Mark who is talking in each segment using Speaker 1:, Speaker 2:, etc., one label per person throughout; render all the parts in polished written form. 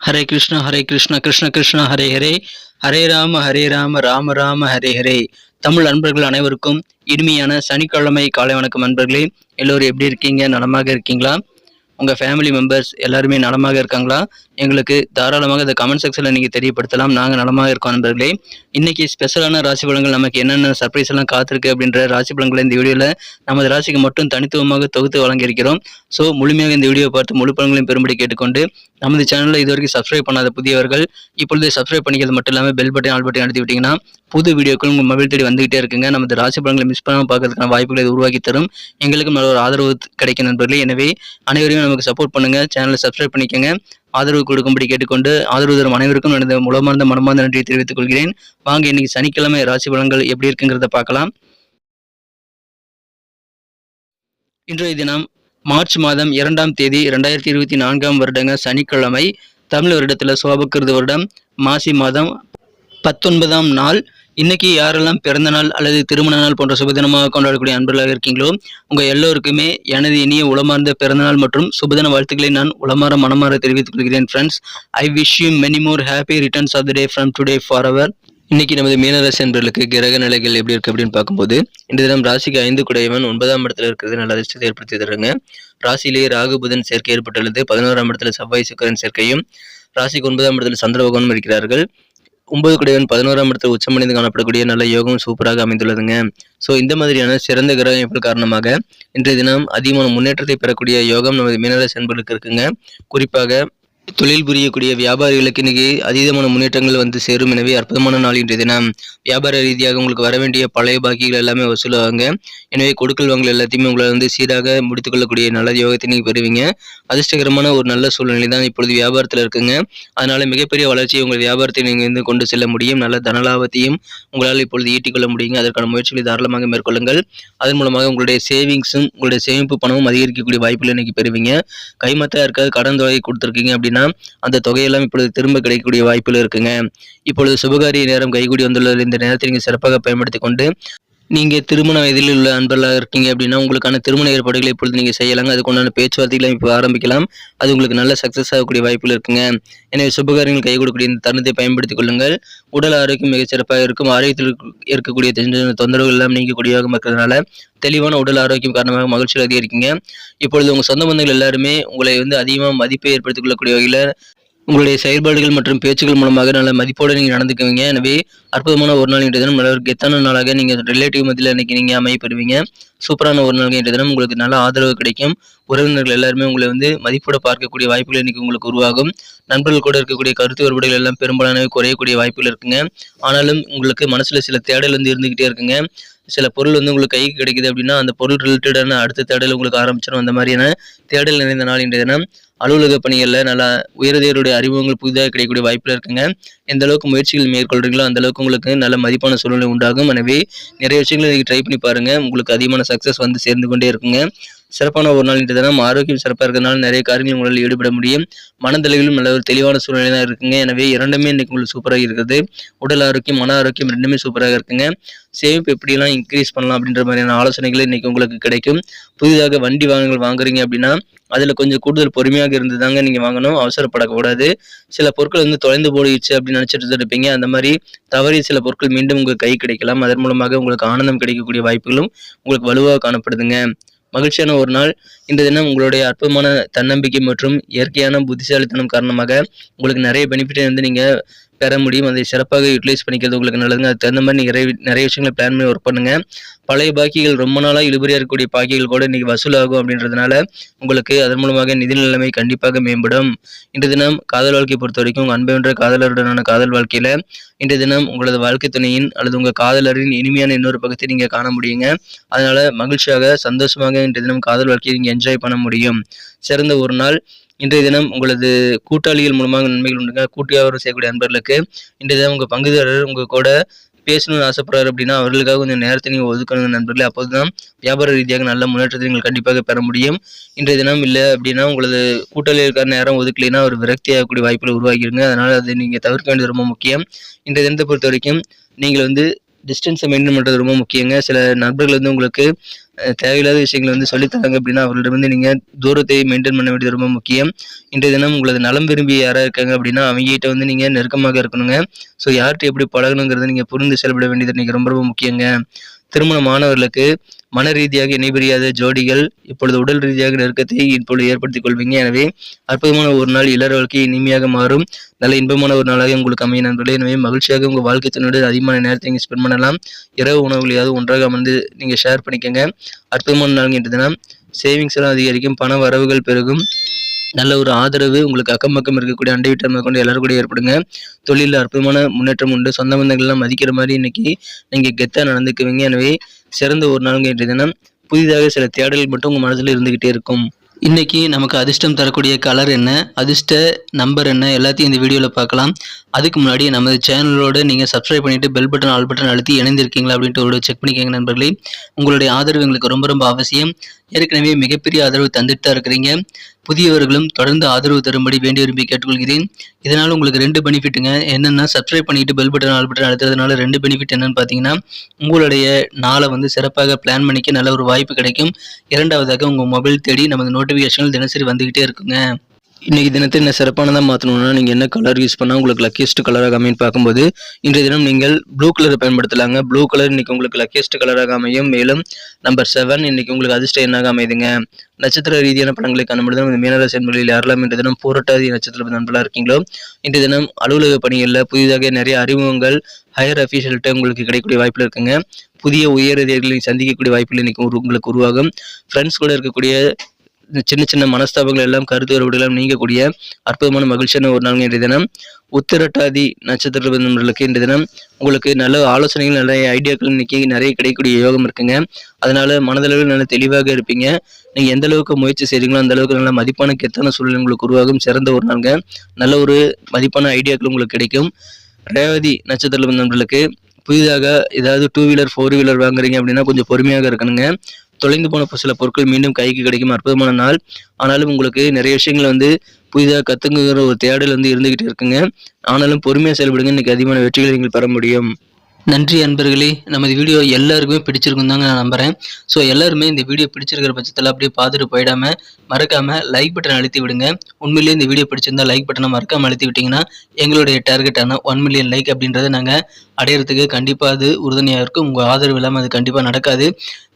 Speaker 1: ஹரே கிருஷ்ணா கிருஷ்ண கிருஷ்ணா ஹரே ஹரே, ஹரே ராம ராம ராம ஹரே ஹரே. தமிழ் அன்பர்கள் அனைவருக்கும் இனிமையான சனிக்கிழமை காலை வணக்கம். அன்பர்களே, எல்லோரும் எப்படி இருக்கீங்க? நலமாக இருக்கீங்களா? உங்கள் ஃபேமிலி மெம்பர்ஸ் எல்லாருமே நலமாக இருக்காங்களா? எங்களுக்கு தாராளமாக இந்த கமெண்ட் செக்ஷனில் நீங்கள் தெரியப்படுத்தலாம். நாங்கள் நலமாக இருக்கோம் நண்பர்களே. இன்றைக்கி ஸ்பெஷலான ராசி பலன்கள், நமக்கு என்னென்ன சர்ப்ரைஸ் எல்லாம் காத்திருக்கு அப்படின்ற ராசி பலன்களை இந்த வீடியோவில் நமது ராசிக்கு மட்டும் தனித்துவமாக தொகுத்து வழங்கியிருக்கிறோம். ஸோ முழுமையாக இந்த வீடியோ பார்த்து முழு பலன்களையும் பெறும்படி கேட்டுக்கொண்டு, நமது சேனலில் இதுவரைக்கும் சப்ஸ்கிரைப் பண்ணாத புதியவர்கள் இப்பொழுது சப்ஸ்கிரைப் பண்ணிக்கிறது மட்டும் இல்லாமல் பெல் பட்டன் ஆல் பட்டன் அழுத்தி விட்டிங்கன்னா புது வீடியோக்கள் உங்கள் மொபைல் தேடி வந்துகிட்டே இருக்குங்க. நமது ராசி பலன்களை மிஸ் பண்ணாமல் பார்க்கறதுக்கான வாய்ப்புகளை இது உருவாக்கி தரும். எங்களுக்கும் நல்ல ஒரு ஆதரவு கிடைக்கும் நண்பர்களே. எனவே அனைவரையும் நமக்கு சப்போர்ட் பண்ணுங்க, சேனலை சப்ஸ்கிரைப் பண்ணிக்கோங்க, ஆதரவு கொடுக்கும்படி கேட்டுக்கொண்டு, ஆதரவு தரும் அனைவருக்கும் எனது முழமார்ந்த மனமார்ந்த நன்றியை தெரிவித்துக் கொள்கிறேன். வாங்க இன்னைக்கு சனிக்கிழமை ராசி பலன்கள் எப்படி இருக்குங்கிறத பார்க்கலாம். இன்றைய தினம் மார்ச் மாதம் 2ஆம் தேதி 2024 வருடங்க சனிக்கிழமை. தமிழ் வருடத்தில் சோபக்கிருது வருடம் மாசி மாதம் 19ஆம் நாள். இன்னைக்கு யாரெல்லாம் பிறந்த நாள் அல்லது திருமண நாள் போன்ற சுபதினமாக கொண்டாடக்கூடிய அன்பர்களாக இருக்கீங்களோ உங்கள் எல்லோருக்குமே எனது இனிய உளமார்ந்த பிறந்தநாள் மற்றும் சுபதின வாழ்த்துக்களை நான் உளமாற மனமாற தெரிவித்துக் கொள்கிறேன். Friends, I wish you many more happy returns of the day from today forever. இன்னைக்கு நமது மீனராசி அன்பர்களுக்கு கிரக நிலைகள் எப்படி இருக்கு அப்படின்னு பார்க்கும்போது, இந்த தினம் ராசிக்கு 5 குடையவன் 9ஆம் இடத்துல இருக்கிறது நல்ல அதிர்ஷ்டத்தை ஏற்படுத்தி தருங்க. ராசியிலேயே ராகு புதன் சேர்க்கை ஏற்பட்டுள்ளது. 11ஆம் இடத்துல செவ்வாய் சுக்கிரன் சேர்க்கையும், ராசிக்கு 9ஆம் இடத்துல சந்திர பகவானும் இருக்கிறார்கள். 9 குடையவன் 11ஆம் இடத்துல உச்சமடைந்து காணப்படக்கூடிய நல்ல யோகம் சூப்பராக அமைந்துள்ளதுங்க. ஸோ இந்த மாதிரியான சிறந்த கிரக அமைப்பு காரணமாக இன்றைய தினம் அதிகமான முன்னேற்றத்தை பெறக்கூடிய யோகம் நமது மீனராசி அன்பர்களுக்கு இருக்குங்க. குறிப்பாக தொழில் புரியக்கூடிய வியாபாரிகளுக்கு இன்னைக்கு அதீதமான முன்னேற்றங்கள் வந்து சேரும். எனவே அற்புதமான நாள் இன்றைய தினம். வியாபார ரீதியாக உங்களுக்கு வர வேண்டிய பழைய பாக்கிகள் எல்லாமே வசூலாகுங்க. எனவே கொடுக்கல் வாங்கல் எல்லாத்தையுமே உங்களை வந்து சீராக முடித்துக்கொள்ளக்கூடிய நல்ல யோகத்தை நீங்கள் பெறுவீங்க. அதிர்ஷ்டகரமான ஒரு நல்ல சூழ்நிலை தான் இப்பொழுது வியாபாரத்தில் இருக்குங்க. அதனால மிகப்பெரிய வளர்ச்சியை உங்கள் வியாபாரத்தை நீங்கள் வந்து கொண்டு செல்ல முடியும். நல்ல தனலாபத்தையும் உங்களால் இப்பொழுது ஈட்டிக்கொள்ள முடியுங்க. அதற்கான முயற்சிகளை தாராளமாக மேற்கொள்ளுங்கள். அதன் மூலமாக உங்களுடைய சேவிங்ஸும் உங்களுடைய சேமிப்பு பணமும் அதிகரிக்கக்கூடிய வாய்ப்புகளை இன்னைக்கு பெறுவீங்க. கைமத்தா இருக்காது கடன் தொகை கொடுத்துருக்கீங்க அப்படின்னா அந்த தொகையெல்லாம் இப்பொழுது திரும்ப கிடைக்கக்கூடிய வாய்ப்புகள் இருக்குங்க. இப்பொழுது சுபகாரிய நேரம் கைகூடி வந்துள்ளது. இந்த நேரத்தை நீங்கள் சிறப்பாக பயன்படுத்தி கொண்டு, நீங்கள் திருமண வயதில் உள்ள அன்பர்களாக இருக்கீங்க அப்படின்னா உங்களுக்கான திருமண ஏற்பாடுகளை இப்பொழுது நீங்கள் செய்யலாங்க. அதுக்குண்டான பேச்சுவார்த்தைகளை இப்போ ஆரம்பிக்கலாம். அது உங்களுக்கு நல்ல சக்ஸஸ் ஆகக்கூடிய வாய்ப்புகள் இருக்குங்க. எனவே சுபகாரியங்கள் கை கொடுக்கக்கூடிய இந்த தருணத்தை பயன்படுத்திக் கொள்ளுங்கள். உடல் ஆரோக்கியம் மிகச் சிறப்பாக இருக்கும். ஆரோக்கியத்தில் இருக்கக்கூடிய தொந்தரவுகள் எல்லாம் நீங்கக்கூடியதாக இருக்கிறதுனால தெளிவான உடல் ஆரோக்கியம் காரணமாக மகிழ்ச்சியில் அதிகரிக்குங்க. இப்பொழுது உங்கள் சொந்த பந்தங்கள் எல்லாருமே உங்களை வந்து அதிகமாக மதிப்பை ஏற்படுத்திக் கொள்ளக்கூடிய வகையில் உங்களுடைய செயல்பாடுகள் மற்றும் பேச்சுக்கள் மூலமாக நல்ல மதிப்போடு நீங்கள் நடந்துக்குவீங்க. எனவே அற்புதமான ஒரு நாள் இன்றைய தினம் நல்ல ஒரு கெத்தான நாளாக நீங்கள் ரிலேட்டிவ் மத்தியில் இன்னைக்கு நீங்கள் அமைய பெறுவீங்க. சூப்பரான ஒரு நாள் இன்றைய தினம். உங்களுக்கு நல்ல ஆதரவு கிடைக்கும். உறவினர்கள் எல்லாருமே உங்களை வந்து மதிப்போட பார்க்கக்கூடிய வாய்ப்புகள் இன்னைக்கு உங்களுக்கு உருவாகும். நண்பர்கள் கூட இருக்கக்கூடிய கருத்து வேறுபாடுகள் எல்லாம் பெரும்பாலானவை குறையக்கூடிய வாய்ப்புகள் இருக்குங்க. ஆனாலும் உங்களுக்கு மனசுல சில தேடல் வந்து இருந்துகிட்டே இருக்குங்க. சில பொருள் வந்து உங்களுக்கு கைக்கு கிடைக்குது அப்படின்னா அந்த பொருள் ரிலேட்டடான அடுத்த தேடல் உங்களுக்கு ஆரம்பிச்சிடும். அந்த மாதிரியான தேடல் நிறைந்த நாள் இன்றைய தினம். அலுவலக பணிகளில் நல்லா உயர்தியருடைய அறிமுகங்கள் புதிதாக கிடைக்கக்கூடிய வாய்ப்புகள் இருக்குங்க. எந்த அளவுக்கு முயற்சிகள் மேற்கொள்றீங்களோ அந்த அளவுக்கு உங்களுக்கு நல்ல மதிப்பான சூழ்நிலை உண்டாகும். எனவே நிறைய விஷயங்களை நீங்கள் ட்ரை பண்ணி பாருங்க. உங்களுக்கு அதிகமான சக்ஸஸ் வந்து சேர்ந்து கொண்டே இருக்குங்க. சிறப்பான ஒரு நாள் இன்றைய தினம். ஆரோக்கியம் சிறப்பாக இருக்கிறதுனால நிறைய காரியங்கள் உங்களால் ஈடுபட முடியும். மனதளவிலும் நல்ல ஒரு தெளிவான சூழ்நிலை தான் இருக்குங்க. எனவே இரண்டுமே இன்னைக்கு உங்களுக்கு சூப்பராக இருக்குது. உடல் ஆரோக்கியம் மன ஆரோக்கியம் ரெண்டுமே சூப்பராக இருக்குங்க. சேமிப்பு எப்படிலாம் இன்க்ரீஸ் பண்ணலாம் அப்படின்ற மாதிரியான ஆலோசனைகள் இன்னைக்கு உங்களுக்கு கிடைக்கும். புதிதாக வண்டி வாகனங்கள் வாங்குறீங்க அப்படின்னா அதில் கொஞ்சம் கூடுதல் பொறுமையாக இருந்து தாங்க நீங்கள் வாங்கணும். அவசரப்படக்கூடாது. சில பொருட்கள் வந்து தொலைந்து போயிடுச்சு அப்படின்னு நினச்சிட்டு இருப்பீங்க. அந்த மாதிரி தவறி சில பொருட்கள் மீண்டும் உங்களுக்கு கை கிடைக்கலாம். அதன் மூலமாக உங்களுக்கு ஆனந்தம் கிடைக்கக்கூடிய வாய்ப்புகளும் உங்களுக்கு வலுவாக காணப்படுதுங்க. மகிழ்ச்சியான ஒரு நாள் இந்த தினம். உங்களுடைய அற்புதமான தன்னம்பிக்கை மற்றும் இயற்கையான புத்திசாலித்தனம் காரணமாக உங்களுக்கு நிறைய பெனிஃபிட்டை வந்து நீங்கள் பெற முடியும். அதை சிறப்பாக யூட்டிலைஸ் பண்ணிக்கிறது உங்களுக்கு நல்லதுங்க. அதுக்கு தகுந்த மாதிரி நீங்கள் நிறைய விஷயங்களை பிளான் பண்ணி ஒர்க் பண்ணுங்க. பழைய பாக்கிகள் ரொம்ப நாளாக இழுபறியாக இருக்கக்கூடிய பாக்கிகள் கூட இன்றைக்கி வசூலாகும் அப்படின்றதுனால உங்களுக்கு அதன் மூலமாக நிதி நிலைமை கண்டிப்பாக மேம்படும். இன்றைய தினம் காதல் வாழ்க்கையை பொறுத்த வரைக்கும் உங்கள் அன்பை வென்ற காதலருடனான காதல் வாழ்க்கையில் இன்றைய தினம் உங்களது வாழ்க்கை துணையின் அல்லது உங்கள் காதலரின் இனிமையான இன்னொரு பக்கத்தை நீங்கள் காண முடியுங்க. அதனால் மகிழ்ச்சியாக சந்தோஷமாக இன்றைய தினம் காதல் வாழ்க்கையை நீங்கள் என்ஜாய் பண்ண முடியும். சிறந்த ஒரு நாள் இன்றைய தினம். உங்களது கூட்டாளிகள் மூலமாக நன்மைகள் உண்டுங்க. கூட்டு வியாபாரம் செய்யக்கூடிய அன்பர்களுக்கு இன்றைய தினம் உங்கள் பங்குதாரர் உங்கள் கூட பேசணும்னு ஆசைப்படுறாரு அப்படின்னா அவர்களுக்காக கொஞ்சம் நேரத்தை நீங்கள் ஒதுக்கணுங்க நண்பர்களே. அப்போது தான் வியாபார ரீதியாக நல்ல முன்னேற்றத்தை நீங்கள் கண்டிப்பாக பெற முடியும். இன்றைய தினம் இல்லை அப்படின்னா உங்களது கூட்டாளிகளுக்கான நேரம் ஒதுக்கலைன்னா ஒரு விரக்தி ஆகக்கூடிய வாய்ப்புகள் உருவாகிடுங்க. அதனால் அதை நீங்கள் தவிர்க்க வேண்டியது ரொம்ப முக்கியம். இன்றைய தினத்தை பொறுத்த வரைக்கும் நீங்கள் வந்து டிஸ்டன்ஸை மெயின்டைன் பண்ணுறது ரொம்ப முக்கியங்க. சில நண்பர்கள் வந்து உங்களுக்கு தேவையில்லாத விஷயங்களை வந்து சொல்லித்தராங்க அப்படின்னா அவர்களிடம் வந்து நீங்கள் தூரத்தை மெயின்டைன் பண்ண வேண்டியது ரொம்ப முக்கியம். இன்றைய தினம் உங்களது நலம் விரும்பி யாராக இருக்காங்க அப்படின்னா அவங்ககிட்ட வந்து நீங்கள் நெருக்கமாக இருக்கணுங்க. ஸோ யார்கிட்ட எப்படி பழகணுங்கிறத நீங்கள் புரிந்து செயல்பட வேண்டியது இன்றைக்கி ரொம்ப ரொம்ப முக்கியங்க. திருமணமானவர்களுக்கு மன ரீதியாக இணைபிரியாத ஜோடிகள் இப்பொழுது உடல் ரீதியாக நெருக்கத்தை இப்பொழுது ஏற்படுத்திக் கொள்வீங்க. எனவே அற்புதமான ஒரு நாள் இல்லற வாழ்க்கை இனிமையாக மாறும். நல்ல இன்பமான ஒரு நாளாக உங்களுக்கு அமையும் நண்பர்களே. எனவே மகிழ்ச்சியாக உங்கள் வாழ்க்கை துணையோடு அதிகமான நேரத்தை நீங்கள் ஸ்பெண்ட் பண்ணலாம். இரவு உணவுகளையாவது ஒன்றாக அமர்ந்து நீங்கள் ஷேர் பண்ணிக்கோங்க. அற்புதமான நாள் இன்று தினம். சேவிங்ஸ் எல்லாம் அதிகரிக்கும், பண வரவுகள் பெருகும், நல்ல ஒரு ஆதரவு உங்களுக்கு அக்கம் பக்கம் இருக்கக்கூடிய அண்டை வீட்டை கொண்டு எல்லாரும் கூட ஏற்படுங்க. தொழிலில் அற்புதமான முன்னேற்றம் உண்டு. சொந்த பந்தங்கள்லாம் மதிக்கிற மாதிரி இன்னைக்கு நீங்கள் கெத்தாக நடந்துக்குவீங்க. எனவே சிறந்த ஒரு நாளுங்க இன்றைய தினம். புதிதாக சில தேடல்கள் மட்டும் உங்கள் மனதில் இருந்துக்கிட்டே இருக்கும். இன்றைக்கி நமக்கு அதிர்ஷ்டம் தரக்கூடிய கலர் என்ன, அதிர்ஷ்ட நம்பர் என்ன, எல்லாத்தையும் இந்த வீடியோவில் பார்க்கலாம். அதுக்கு முன்னாடி நமது சேனலோடு நீங்கள் சப்ஸ்கிரைப் பண்ணிவிட்டு பெல் பட்டன் ஆல் பட்டன் அழுத்தி இணைந்திருக்கீங்களா அப்படின்ட்டு ஒரு செக் பண்ணிக்கோங்க நண்பர்களே. உங்களுடைய ஆதரவு எங்களுக்கு ரொம்ப ரொம்ப அவசியம். ஏற்கனவே மிகப்பெரிய ஆதரவு தந்துட்டு தான் இருக்கிறீங்க. புதியவர்களும் தொடர்ந்து ஆதரவு தரும்படி வேண்டி விரும்பி கேட்டுக்கொள்கிறேன். இதனால் உங்களுக்கு 2 பெனிஃபிட்டுங்க. என்னென்னா சப்ஸ்கிரைப் பண்ணிவிட்டு பெல் பட்டன் ஆல் பட்டன் அழுத்துறதுனால 2 பெனிஃபிட் என்னென்னு பார்த்தீங்கன்னா, உங்களுடைய நாளை வந்து சிறப்பாக பிளான் பண்ணிக்க நல்ல ஒரு வாய்ப்பு கிடைக்கும். இரண்டாவதாக உங்கள் மொபைல் தேடி நமது நோட்டிஃபிகேஷன்கள் தினசரி வந்துக்கிட்டே இருக்குங்க. இன்றைக்கி தினத்தை என்ன சிறப்பானதாக மாற்றணும்னா நீங்கள் என்ன கலர் யூஸ் பண்ணால் உங்களுக்கு லக்கியஸ்ட் கலராக அமைன்னு பார்க்கும்போது இன்றைய தினம் நீங்கள் ப்ளூ கலரை பயன்படுத்தலாங்க. ப்ளூ கலர் இன்றைக்கி உங்களுக்கு லக்கியஸ்ட் கலராக அமையும். மேலும் நம்பர் 7 இன்றைக்கி உங்களுக்கு அதிர்ஷ்ட எண்ணாக அமைதுங்க. நட்சத்திர ரீதியான படங்களை காணும்பொழுது இந்த மீனராசி என்பதில் யாரெல்லாம் இன்றைய தினம் பூரட்டாதி நட்சத்திர நண்பர்களாக இருக்கீங்களோ இன்றைய தினம் அலுவலக பணிகளில் புதிதாக நிறைய அறிமுகங்கள் ஹையர் அஃபீஷியல்கிட்ட உங்களுக்கு கிடைக்கக்கூடிய வாய்ப்பில் இருக்குங்க. புதிய உயர் அதிகாரிகளை சந்திக்கக்கூடிய வாய்ப்புகள் இன்றைக்கி உங்களுக்கு உருவாகும். ஃப்ரெண்ட்ஸ் கூட இருக்கக்கூடிய சின்ன சின்ன மனஸ்தாபங்கள் எல்லாம் கருத்து வேறுபாடுகள் நீங்கக்கூடிய அற்புதமான மகிழ்ச்சியான ஒரு நாள் இன்றைய தினம். உத்திரட்டாதி நட்சத்திர நண்பர்களுக்கு இன்றைய தினம் உங்களுக்கு நல்ல ஆலோசனைகள், நல்ல ஐடியாக்கள் இன்னைக்கு நிறைய கிடைக்கக்கூடிய யோகம் இருக்குங்க. அதனால மனதளவில் நல்ல தெளிவாக இருப்பீங்க. நீங்கள் எந்த அளவுக்கு முயற்சி செய்கிறீங்களோ அந்த அளவுக்கு நல்ல மதிப்பான கெத்தான சூழ்நிலை உங்களுக்கு உருவாகும். சிறந்த ஒரு நாளுங்க. நல்ல ஒரு மதிப்பான ஐடியாக்கள் உங்களுக்கு கிடைக்கும். ரேவதி நட்சத்திர நண்பர்களுக்கு புதிதாக ஏதாவது 2 வீலர் 4 வீலர் வாங்குறீங்க அப்படின்னா கொஞ்சம் பொறுமையாக இருக்கணுங்க. தொலைந்து போன சில பொருட்கள் மீண்டும் கைக்கு கிடைக்கும் அற்புதமான நாள். ஆனாலும் உங்களுக்கு நிறைய விஷயங்கள் வந்து புதிதாக கற்றுங்கிற ஒரு தேடல் வந்து இருந்துகிட்டே இருக்குங்க. ஆனாலும் பொறுமையாக செயல்படுங்க. இன்னைக்கு அதிகமான வெற்றிகளை நீங்கள் பெற முடியும். நன்றி அன்பர்களே. நமது வீடியோ எல்லாருக்குமே பிடிச்சிருக்கும் தாங்க நான் நம்புகிறேன். ஸோ எல்லாருமே இந்த வீடியோ பிடிச்சிருக்கிற பட்சத்தில் அப்படியே பார்த்துட்டு போயிடாமல் மறக்காமல் லைக் பட்டன் அழுத்தி விடுங்க. உண்மையிலேயே இந்த வீடியோ பிடிச்சிருந்தா லைக் பட்டனை மறக்காமல் அழுத்தி விட்டிங்கன்னா எங்களுடைய டார்கெட்டான 1 மில்லியன் லைக் அப்படின்றத நாங்கள் அடையிறதுக்கு கண்டிப்பாக அது உறுதுணையாக இருக்கும். உங்கள் ஆதரவு இல்லாமல் அது கண்டிப்பாக நடக்காது.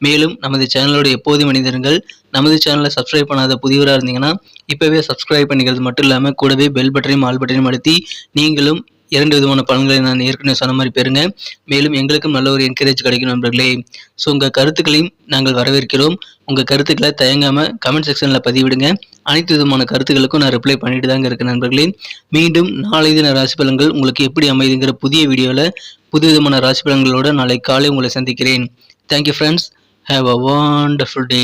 Speaker 1: மேலும் நமது சேனலோட எப்போதும் மனிதர்கள் நமது சேனலை சப்ஸ்கிரைப் பண்ணாத புதியவராக இருந்தீங்கன்னா இப்போவே சப்ஸ்கிரைப் பண்ணிக்கிறது மட்டும் இல்லாமல் கூடவே பெல் பட்டனையும் ஆல் பட்டனையும் அழுத்தி நீங்களும் 2 விதமான பலன்களை நான் ஏற்கனவே சொன்ன மாதிரி பெறுங்க. மேலும் எங்களுக்கும் நல்ல ஒரு என்கரேஜ் கிடைக்கும் நண்பர்களே. ஸோ உங்கள் கருத்துக்களையும் நாங்கள் வரவேற்கிறோம். உங்கள் கருத்துக்களை தயங்காமல் கமெண்ட் செக்ஷனில் பதிவிடுங்க. அனைத்து விதமான கருத்துக்களுக்கும் நான் ரிப்ளை பண்ணிட்டு தாங்க இருக்கேன் நண்பர்களே. மீண்டும் நாளை தின ராசி பலன்கள் உங்களுக்கு எப்படி அமைதுங்கிற புதிய வீடியோவில் புது விதமான ராசி பலன்களோடு நாளை காலை உங்களை சந்திக்கிறேன். Thank you friends. Have a wonderful day.